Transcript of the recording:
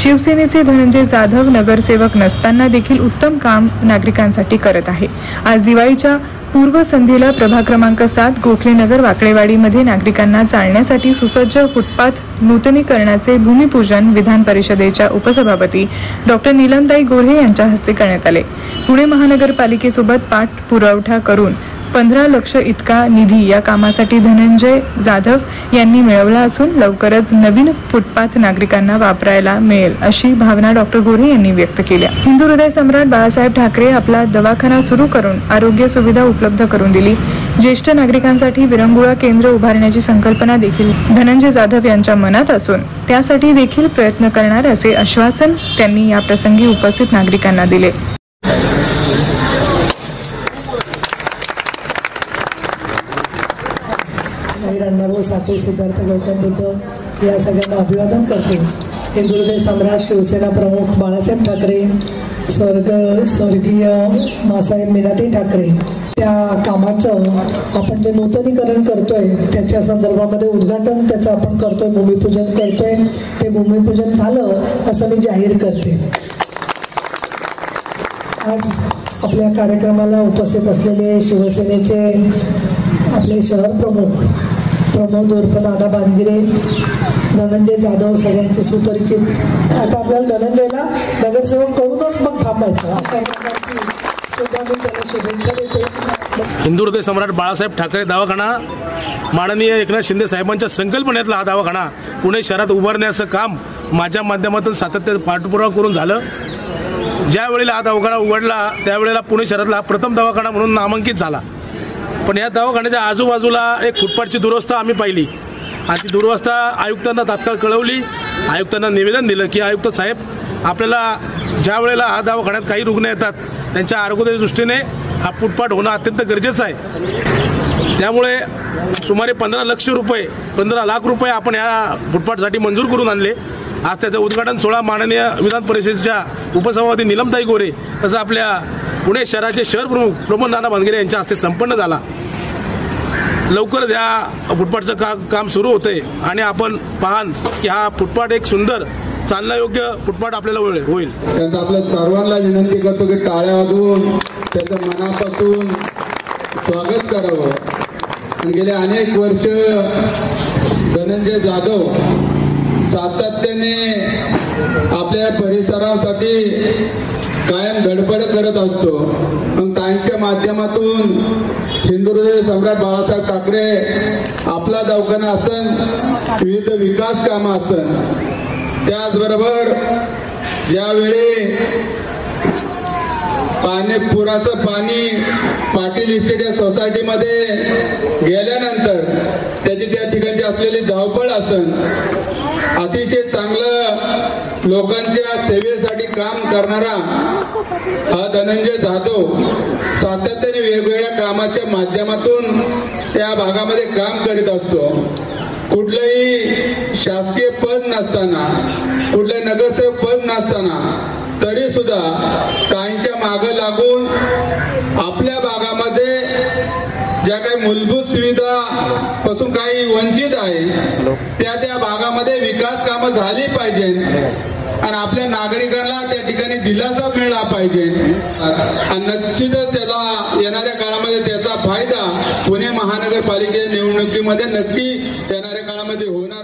शिवसेनेचे धनंजय जाधव नगरसेवक नसताना देखील उत्तम काम नागरिकांसाठी करत आहे। आज दिवाळीच्या पूर्वसंध्येला प्रभाग क्रमांक 7 गोखलेनगर वाकडेवाडीमध्ये नागरिकांना चालण्यासाठी सुसज्ज फुटपाथ नूतनीकरणाचे भूमिपूजन विधान परिषदेच्या उपसभापती डॉक्टर नीलमताई गोऱ्हे यांच्या हस्ते करण्यात आले। पुणे महानगरपालिकेसोबत पाठपुरावा करून 15 लाख इतका निधी या कामासाठी धनंजय जाधव यांनी मिळवला असून लवकरच नवीन फुटपाथ नागरिकांना वापरायला मिळेल अशी भावना डॉक्टर गोऱ्हे यांनी व्यक्त केली। हिंदू हृदय सम्राट बाळासाहेब ठाकरे आपला दवाखाना सुरू करून आरोग्य सुविधा उपलब्ध करून दिली। ज्येष्ठ नागरिकांसाठी विरंगुळा केंद्र उभारण्याची संकल्पना देखील धनंजय जाधव यांच्या मनात असून त्यासाठी देखील प्रयत्न करणार असे आश्वासन त्यांनी या प्रसंगी उपस्थित नागरिकांना दिले। अण्णाभाऊ साठे, सिद्धार्थ गौतम बुद्ध या सगळ्यांना अभिवादन करते। हिंदू हृदय सम्राट शिवसेना प्रमुख बाळासाहेब ठाकरे, स्वर्गीय मासाहेब मीनाताई ठाकरे त्या कामाचं आपण जे नूतनीकरण करतोय त्याच्या संदर्भामध्ये उद्घाटन त्याचं आपण करतोय, भूमिपूजन करतोय। ते भूमिपूजन झालं असं मी जाहीर करते। आज आपल्या कार्यक्रमाला उपस्थित असलेले शिवसेनेचे आपले शहर प्रमुख प्रमोद उर्फ दादा बांधगिरे, धनंजय जाधव सगळ्यांचे सुपरिचित। आता आपल्याला धनंजयला नगरसेवक करूनच मग थांबायचं अशा प्रकारची सुद्धा मी त्याला शुभेच्छा देते। हिंदू हृदय सम्राट बाळासाहेब ठाकरे दवाखाना माननीय एकनाथ शिंदे साहेबांच्या संकल्पनेतला हा दवाखाना पुणे शहरात उभारण्याचं काम माझ्या माध्यमातून सातत्याने पाठपुरावा करून झालं। ज्या वेळेला हा दवाखाना उघडला त्यावेळेला पुणे शहरातला हा प्रथम दवाखाना म्हणून नामांकित झाला। पण या दवाखान्याच्या आजूबाजूला एक फुटपाथची दुरवस्था आम्ही पाहिली आणि ती दुरवस्था आयुक्तांना तात्काळ कळवली। आयुक्तांना निवेदन दिलं की आयुक्त साहेब, आपल्याला ज्या वेळेला हा दवाखान्यात काही रुग्ण येतात त्यांच्या आरोग्याच्या दृष्टीने हा फुटपाथ होणं अत्यंत गरजेचं आहे। त्यामुळे सुमारे 15 लाख रुपये आपण या फुटपाथसाठी मंजूर करून आणले। आज त्याचं उद्घाटन सोहळा माननीय विधान परिषदेच्या उपसभापती नीलमताई गोऱ्हे तसं आपल्या पुणे शहराचे शहर प्रमुख प्रमोद दादा बांधगिरे यांच्या हस्ते संपन्न झाला। लवकरच या फुटपाथचं काम सुरू होते आणि आपण पाहाल की हा फुटपाथ एक सुंदर चालण्यायोग्य फुटपाथ आपल्याला होईल। त्यांचं आपल्या सर्वांना विनंती करतो की टाळ्या वाजवून त्याचं मनापासून स्वागत करावं। आणि गेले अनेक वर्ष धनंजय जाधव सातत्याने आपल्या परिसरासाठी कायम धडपड करत असतो। मग त्यांच्या माध्यमातून हिंदू हृदय सम्राट बाळासाहेब ठाकरे आपला दवाखाना असन, विविध विकास कामं असन, त्याचबरोबर ज्यावेळी पुराचं पाणी पाटील इस्टेट या सोसायटीमध्ये गेल्यानंतर त्याची त्या ठिकाणची असलेली धावपळ असन, अतिशय चांगलं लोकांच्या सेवेसाठी काम करणारा हा धनंजय जाधव सातत्याने वेगवेगळ्या कामाच्या माध्यमातून त्या भागामध्ये काम करीत असतो। कुठलंही शासकीय पद नसताना, कुठलंही नगरसेवक पद नसताना तरी सुद्धा काहींच्या मागे लागून आपल्या भागामध्ये ज्या काही मूलभूत सुविधा पासून काही वंचित आहे त्या भागामध्ये विकास कामं झाली पाहिजे आणि आपल्या नागरिकांना त्या ठिकाणी दिलासा मिळाला पाहिजे। आणि निश्चितच त्याला येणाऱ्या काळामध्ये त्याचा फायदा पुणे महानगरपालिकेच्या निवडणुकीमध्ये नक्की येणाऱ्या काळामध्ये होणार।